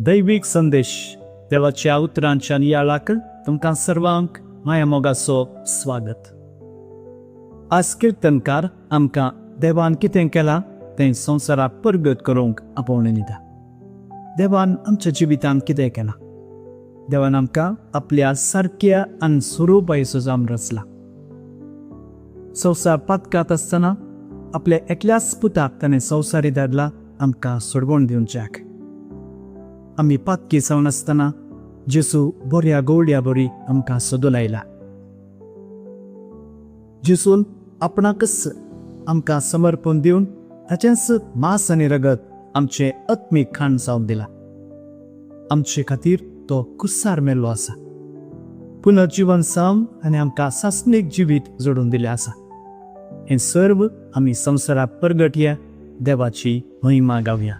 दैवीक संदेश देवाच्या उतरांच्या नियाळाक तुमकां सर्वांक माया मोगाचो स्वागत. आज कीर्तनकार आमकां देवान कितें केलां तें संवसाराक परगट करूंक आपोवणें दिता. देवान आमच्या जिवितांत कितें केलां? देवान आमकां आपल्या सारक्या आनी स्वरुपायेचो जावन रचला. संवसार पातकात आसतना आपल्या एकल्याच पुताक ताणें संवसारी धाडला आमकां सोडवण दिवच्याक. आमी पातकी जावन आसतना जेसू बऱ्या गवड्या बरी आमकां सोदून आयला. जेसून आपणाकच आमकां समर्पण दिवन ताचेंच मांस आनी रगत आमचें आत्मीक खाण जावन दिला. आमचे खातीर तो कुसार मेल्लो आसा, पुनर्जीवन जावन आनी आमकां सासणीक जिवीत जोडून दिलें आसा. हें सर्व आमी संवसाराक परगटया, देवाची महिमा गावया.